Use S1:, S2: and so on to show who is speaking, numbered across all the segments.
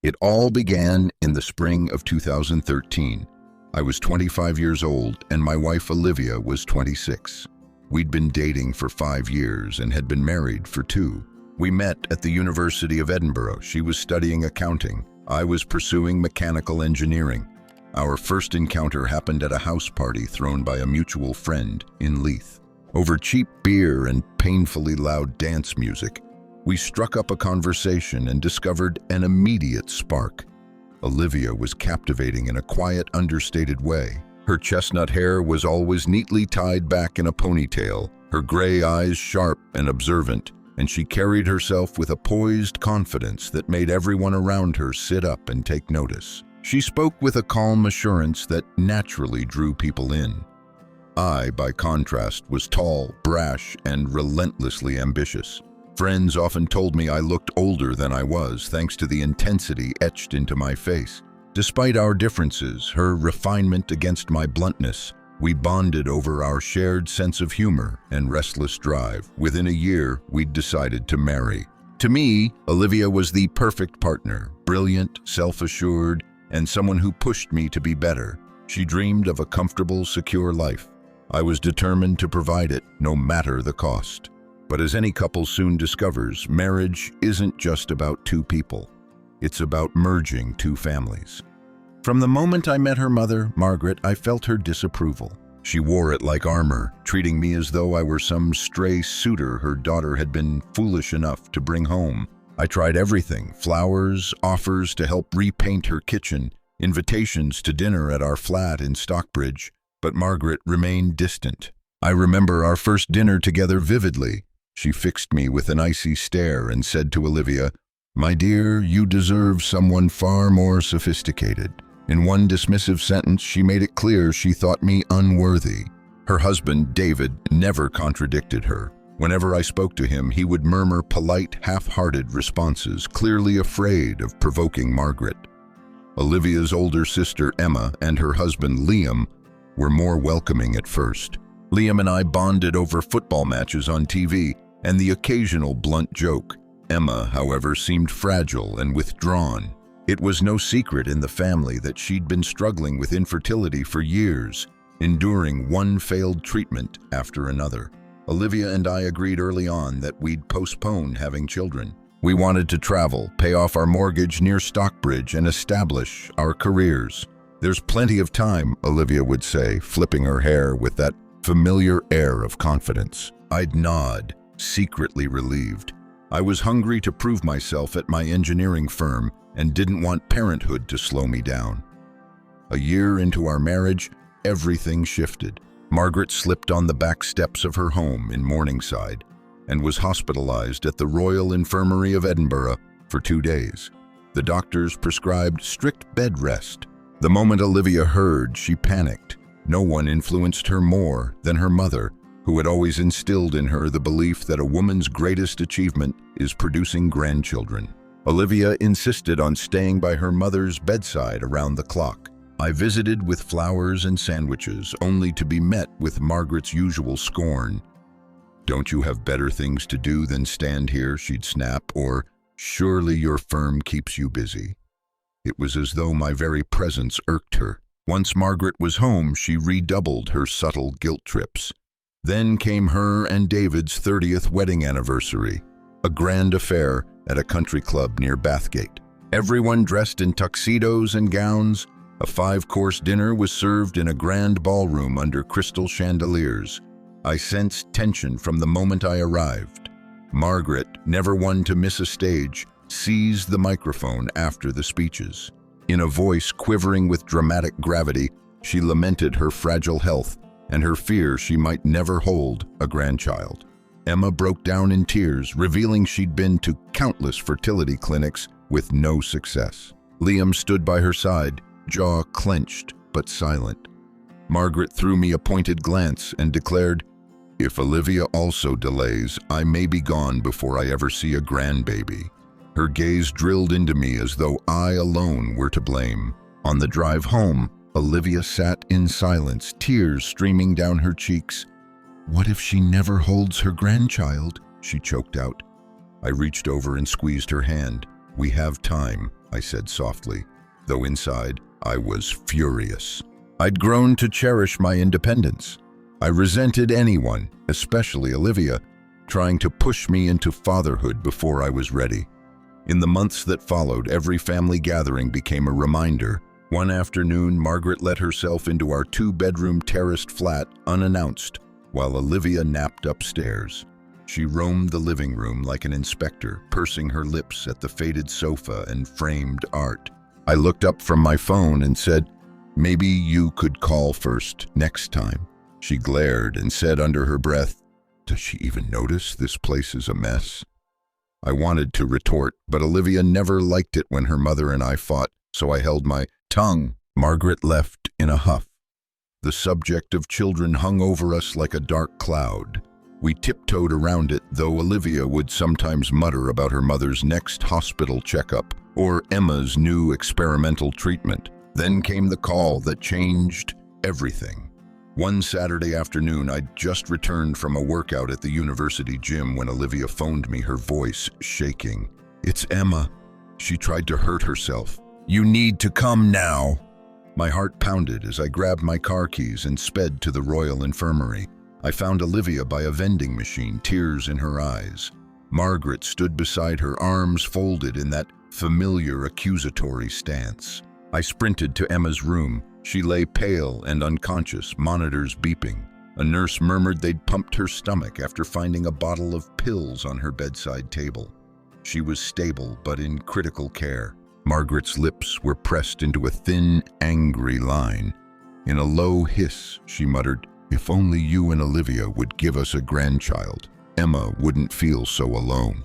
S1: It all began in the spring of 2013. I was 25 years old and my wife Olivia was 26. We'd been dating for 5 years and had been married for 2. We met at the University of Edinburgh. She was studying accounting. I was pursuing mechanical engineering. Our first encounter happened at a house party thrown by a mutual friend in Leith. Over cheap beer and painfully loud dance music, we struck up a conversation and discovered an immediate spark. Olivia was captivating in a quiet, understated way. Her chestnut hair was always neatly tied back in a ponytail, her gray eyes sharp and observant, and she carried herself with a poised confidence that made everyone around her sit up and take notice. She spoke with a calm assurance that naturally drew people in. I, by contrast, was tall, brash, and relentlessly ambitious. Friends often told me I looked older than I was, thanks to the intensity etched into my face. Despite our differences, her refinement against my bluntness, we bonded over our shared sense of humor and restless drive. Within a year, we'd decided to marry. To me, Olivia was the perfect partner, brilliant, self-assured, and someone who pushed me to be better. She dreamed of a comfortable, secure life. I was determined to provide it, no matter the cost. But as any couple soon discovers, marriage isn't just about 2 people. It's about merging 2 families. From the moment I met her mother, Margaret, I felt her disapproval. She wore it like armor, treating me as though I were some stray suitor her daughter had been foolish enough to bring home. I tried everything: flowers, offers to help repaint her kitchen, invitations to dinner at our flat in Stockbridge, but Margaret remained distant. I remember our first dinner together vividly. She fixed me with an icy stare and said to Olivia, "My dear, you deserve someone far more sophisticated." In one dismissive sentence, she made it clear she thought me unworthy. Her husband, David, never contradicted her. Whenever I spoke to him, he would murmur polite, half-hearted responses, clearly afraid of provoking Margaret. Olivia's older sister, Emma, and her husband, Liam, were more welcoming at first. Liam and I bonded over football matches on TV and the occasional blunt joke. Emma, however, seemed fragile and withdrawn. It was no secret in the family that she'd been struggling with infertility for years, enduring one failed treatment after another. Olivia and I agreed early on that we'd postpone having children. We wanted to travel, pay off our mortgage near Stockbridge, and establish our careers. "There's plenty of time," Olivia would say, flipping her hair with that familiar air of confidence. I'd nod, secretly relieved. I was hungry to prove myself at my engineering firm and didn't want parenthood to slow me down. A year into our marriage, everything shifted. Margaret slipped on the back steps of her home in Morningside and was hospitalized at the Royal Infirmary of Edinburgh for 2 days. The doctors prescribed strict bed rest. The moment Olivia heard, she panicked. No one influenced her more than her mother, who had always instilled in her the belief that a woman's greatest achievement is producing grandchildren. Olivia insisted on staying by her mother's bedside around the clock. I visited with flowers and sandwiches, only to be met with Margaret's usual scorn. "Don't you have better things to do than stand here?" she'd snap, or "Surely your firm keeps you busy." It was as though my very presence irked her. Once Margaret was home, she redoubled her subtle guilt trips. Then came her and David's 30th wedding anniversary, a grand affair at a country club near Bathgate. Everyone dressed in tuxedos and gowns. A 5-course dinner was served in a grand ballroom under crystal chandeliers. I sensed tension from the moment I arrived. Margaret, never one to miss a stage, seized the microphone after the speeches. In a voice quivering with dramatic gravity, she lamented her fragile health and her fear she might never hold a grandchild. Emma broke down in tears, revealing she'd been to countless fertility clinics with no success. Liam stood by her side, jaw clenched but silent. Margaret threw me a pointed glance and declared, "If Olivia also delays, I may be gone before I ever see a grandbaby." Her gaze drilled into me as though I alone were to blame. On the drive home, Olivia sat in silence, tears streaming down her cheeks. "What if she never holds her grandchild?" she choked out. I reached over and squeezed her hand. "We have time." I said softly, though inside I was furious. I'd grown to cherish my independence. I resented anyone, especially Olivia, trying to push me into fatherhood before I was ready. In the months that followed, every family gathering became a reminder. One afternoon, Margaret let herself into our 2-bedroom terraced flat unannounced, while Olivia napped upstairs. She roamed the living room like an inspector, pursing her lips at the faded sofa and framed art. I looked up from my phone and said, "Maybe you could call first next time." She glared and said under her breath, "Does she even notice this place is a mess?" I wanted to retort, but Olivia never liked it when her mother and I fought, so I held my tongue. Margaret left in a huff. The subject of children hung over us like a dark cloud. We tiptoed around it, though Olivia would sometimes mutter about her mother's next hospital checkup or Emma's new experimental treatment. Then came the call that changed everything. One Saturday afternoon, I'd just returned from a workout at the university gym when Olivia phoned me, her voice shaking. "It's Emma. She tried to hurt herself. You need to come now." My heart pounded as I grabbed my car keys and sped to the Royal Infirmary. I found Olivia by a vending machine, tears in her eyes. Margaret stood beside her, arms folded in that familiar accusatory stance. I sprinted to Emma's room. She lay pale and unconscious, monitors beeping. A nurse murmured they'd pumped her stomach after finding a bottle of pills on her bedside table. She was stable, but in critical care. Margaret's lips were pressed into a thin, angry line. In a low hiss, she muttered, "If only you and Olivia would give us a grandchild, Emma wouldn't feel so alone."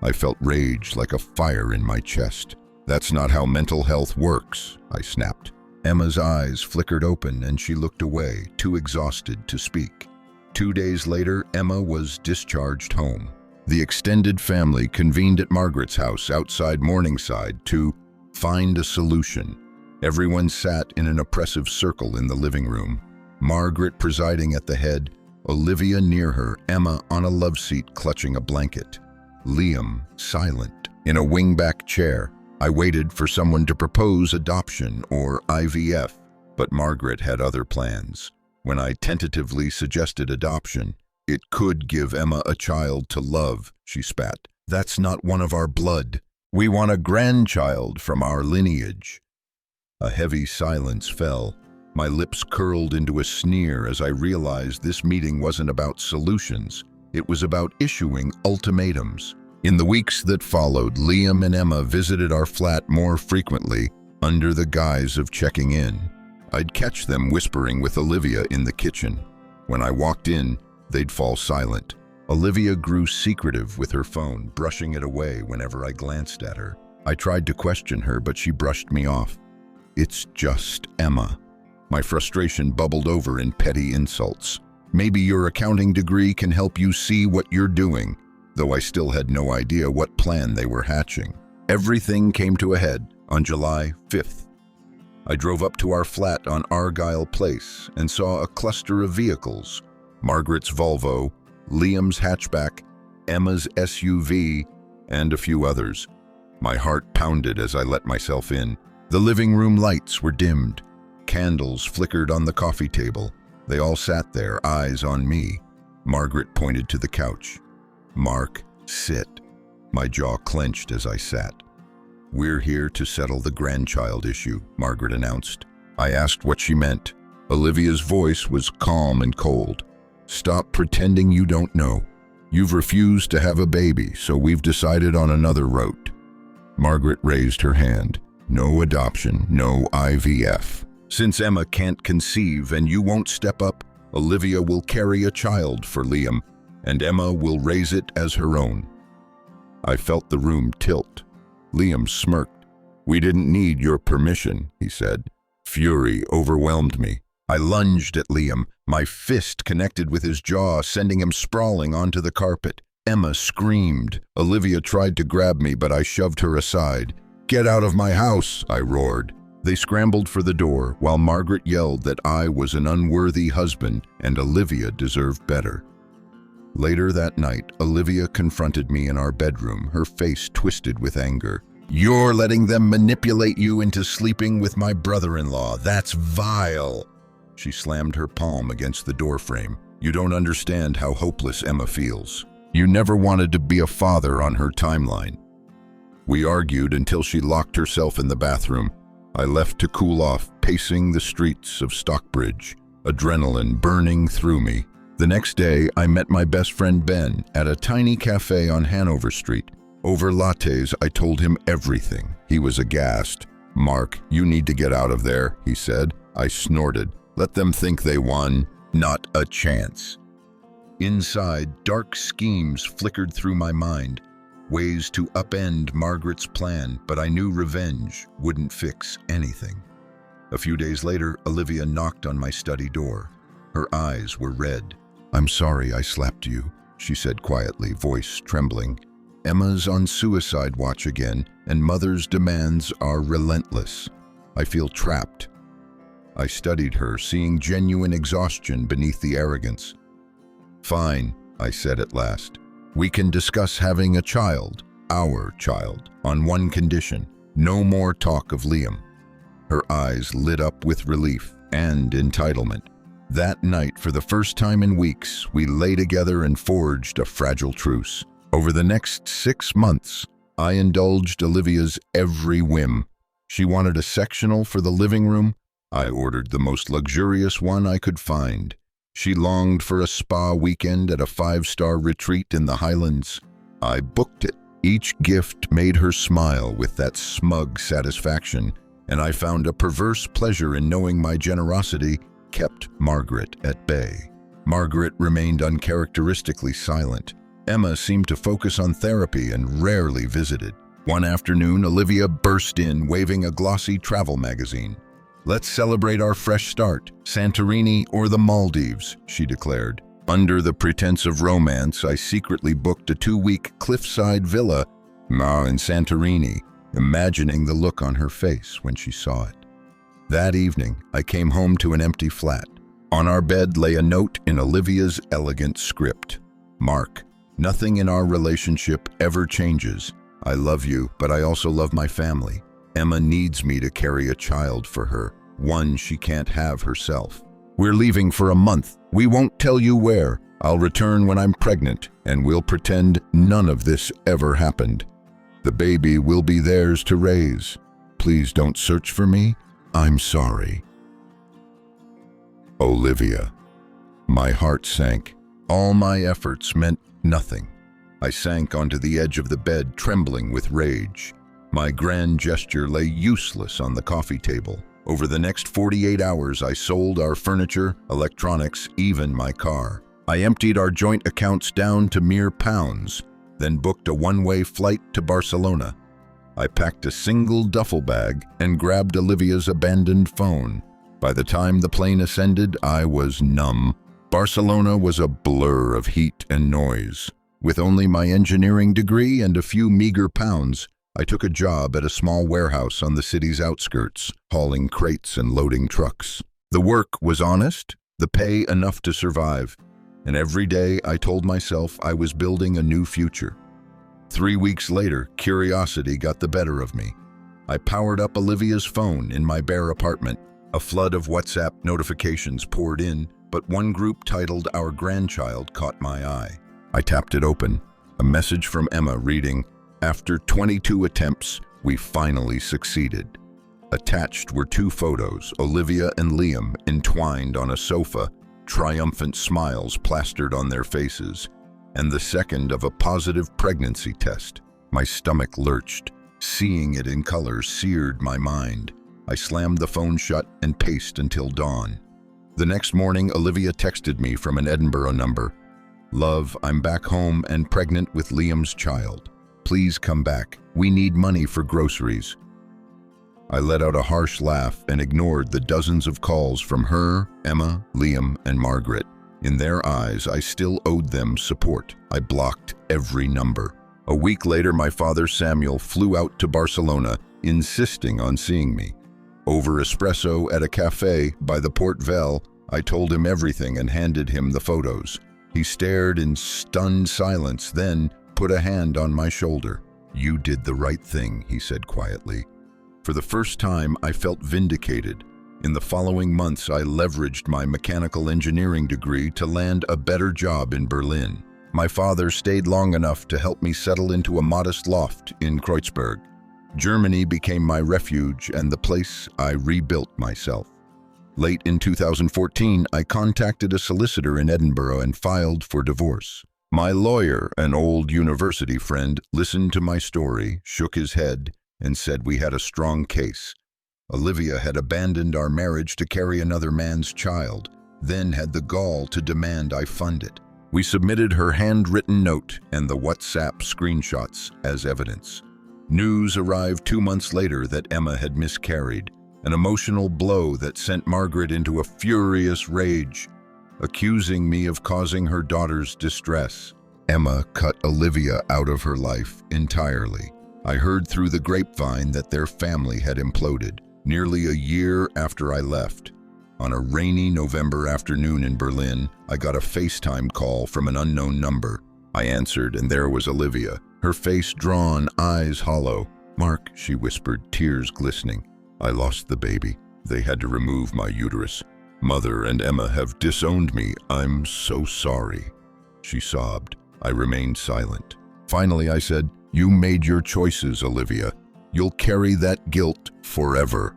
S1: I felt rage like a fire in my chest. "That's not how mental health works," I snapped. Emma's eyes flickered open and she looked away, too exhausted to speak. 2 days later, Emma was discharged home. The extended family convened at Margaret's house outside Morningside to find a solution. Everyone sat in an oppressive circle in the living room. Margaret presiding at the head, Olivia near her, Emma on a love seat clutching a blanket. Liam, silent, in a wingback chair. I waited for someone to propose adoption or IVF, but Margaret had other plans. When I tentatively suggested adoption, "It could give Emma a child to love," she spat. "That's not one of our blood. We want a grandchild from our lineage." A heavy silence fell. My lips curled into a sneer as I realized this meeting wasn't about solutions. It was about issuing ultimatums. In the weeks that followed, Liam and Emma visited our flat more frequently under the guise of checking in. I'd catch them whispering with Olivia in the kitchen. When I walked in, they'd fall silent. Olivia grew secretive with her phone, brushing it away whenever I glanced at her. I tried to question her, but she brushed me off. "It's just Emma." My frustration bubbled over in petty insults. "Maybe your accounting degree can help you see what you're doing," though I still had no idea what plan they were hatching. Everything came to a head on July 5th. I drove up to our flat on Argyle Place and saw a cluster of vehicles: Margaret's Volvo, Liam's hatchback, Emma's SUV, and a few others. My heart pounded as I let myself in. The living room lights were dimmed. Candles flickered on the coffee table. They all sat there, eyes on me. Margaret pointed to the couch. "Mark, sit." My jaw clenched as I sat. "We're here to settle the grandchild issue," Margaret announced. I asked what she meant. Olivia's voice was calm and cold. "Stop pretending you don't know. You've refused to have a baby, so we've decided on another route." Margaret raised her hand. "No adoption, no IVF. Since Emma can't conceive and you won't step up, Olivia will carry a child for Liam, and Emma will raise it as her own." I felt the room tilt. Liam smirked. "We didn't need your permission," he said. Fury overwhelmed me. I lunged at Liam. My fist connected with his jaw, sending him sprawling onto the carpet. Emma screamed. Olivia tried to grab me, but I shoved her aside. "Get out of my house," I roared. They scrambled for the door, while Margaret yelled that I was an unworthy husband and Olivia deserved better. Later that night, Olivia confronted me in our bedroom, her face twisted with anger. You're letting them manipulate you into sleeping with my brother-in-law. That's vile. She slammed her palm against the doorframe. You don't understand how hopeless Emma feels. You never wanted to be a father on her timeline. We argued until she locked herself in the bathroom. I left to cool off, pacing the streets of Stockbridge, adrenaline burning through me. The next day, I met my best friend Ben at a tiny cafe on Hanover Street. Over lattes, I told him everything. He was aghast. Mark, you need to get out of there, he said. I snorted. Let them think they won. Not a chance. Inside, dark schemes flickered through my mind. Ways to upend Margaret's plan, but I knew revenge wouldn't fix anything. A few days later, Olivia knocked on my study door. Her eyes were red. I'm sorry I slapped you, she said quietly, voice trembling. Emma's on suicide watch again, and Mother's demands are relentless. I feel trapped. I studied her, seeing genuine exhaustion beneath the arrogance. Fine, I said at last. We can discuss having a child, our child, on one condition. No more talk of Liam. Her eyes lit up with relief and entitlement. That night, for the first time in weeks, we lay together and forged a fragile truce. Over the next 6 months, I indulged Olivia's every whim. She wanted a sectional for the living room. I ordered the most luxurious one I could find. She longed for a spa weekend at a 5-star retreat in the Highlands. I booked it. Each gift made her smile with that smug satisfaction, and I found a perverse pleasure in knowing my generosity kept Margaret at bay. Margaret remained uncharacteristically silent. Emma seemed to focus on therapy and rarely visited. One afternoon, Olivia burst in, waving a glossy travel magazine. Let's celebrate our fresh start, Santorini or the Maldives, she declared. Under the pretense of romance, I secretly booked a 2-week cliffside villa in Santorini, imagining the look on her face when she saw it. That evening, I came home to an empty flat. On our bed lay a note in Olivia's elegant script. Mark, nothing in our relationship ever changes. I love you, but I also love my family. Emma needs me to carry a child for her, one she can't have herself. We're leaving for a month. We won't tell you where. I'll return when I'm pregnant, and we'll pretend none of this ever happened. The baby will be theirs to raise. Please don't search for me. I'm sorry. Olivia. My heart sank. All my efforts meant nothing. I sank onto the edge of the bed, trembling with rage. My grand gesture lay useless on the coffee table. Over the next 48 hours, I sold our furniture, electronics, even my car. I emptied our joint accounts down to mere pounds, then booked a one-way flight to Barcelona. I packed a single duffel bag and grabbed Olivia's abandoned phone. By the time the plane ascended, I was numb. Barcelona was a blur of heat and noise. With only my engineering degree and a few meager pounds, I took a job at a small warehouse on the city's outskirts, hauling crates and loading trucks. The work was honest, the pay enough to survive, and every day I told myself I was building a new future. 3 weeks later, curiosity got the better of me. I powered up Olivia's phone in my bare apartment. A flood of WhatsApp notifications poured in, but one group titled Our Grandchild caught my eye. I tapped it open. A message from Emma reading, After 22 attempts, we finally succeeded. Attached were 2 photos, Olivia and Liam entwined on a sofa, triumphant smiles plastered on their faces, and the second of a positive pregnancy test. My stomach lurched. Seeing it in color seared my mind. I slammed the phone shut and paced until dawn. The next morning, Olivia texted me from an Edinburgh number. Love, I'm back home and pregnant with Liam's child. Please come back. We need money for groceries. I let out a harsh laugh and ignored the dozens of calls from her, Emma, Liam, and Margaret. In their eyes, I still owed them support. I blocked every number. A week later, my father Samuel flew out to Barcelona, insisting on seeing me. Over espresso at a cafe by the Port Vell, I told him everything and handed him the photos. He stared in stunned silence, then put a hand on my shoulder. "You did the right thing," he said quietly. For the first time, I felt vindicated. In the following months, I leveraged my mechanical engineering degree to land a better job in Berlin. My father stayed long enough to help me settle into a modest loft in Kreuzberg. Germany became my refuge and the place I rebuilt myself. Late in 2014, I contacted a solicitor in Edinburgh and filed for divorce. My lawyer, an old university friend, listened to my story, shook his head, and said we had a strong case. Olivia had abandoned our marriage to carry another man's child, then had the gall to demand I fund it. We submitted her handwritten note and the WhatsApp screenshots as evidence. News arrived 2 months later that Emma had miscarried, an emotional blow that sent Margaret into a furious rage, accusing me of causing her daughter's distress. Emma cut Olivia out of her life entirely. I heard through the grapevine that their family had imploded. Nearly a year after I left, on a rainy November afternoon in Berlin, I got a FaceTime call from an unknown number. I answered, and there was Olivia, her face drawn, eyes hollow. "Mark," she whispered, tears glistening. "I lost the baby. They had to remove my uterus. Mother and Emma have disowned me. I'm so sorry." She sobbed. I remained silent. Finally, I said, "You made your choices, Olivia. You'll carry that guilt forever."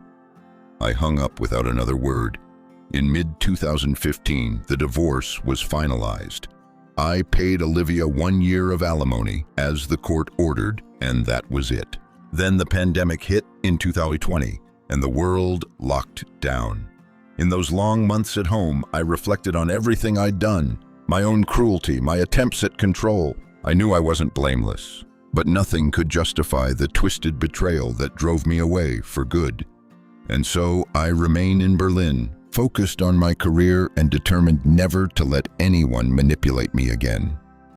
S1: I hung up without another word. In mid-2015, the divorce was finalized. I paid Olivia 1 year of alimony, as the court ordered, and that was it. Then the pandemic hit in 2020, and the world locked down. In those long months at home, I reflected on everything I'd done, my own cruelty, my attempts at control. I knew I wasn't blameless, but nothing could justify the twisted betrayal that drove me away for good. And so I remain in Berlin, focused on my career and determined never to let anyone manipulate me again.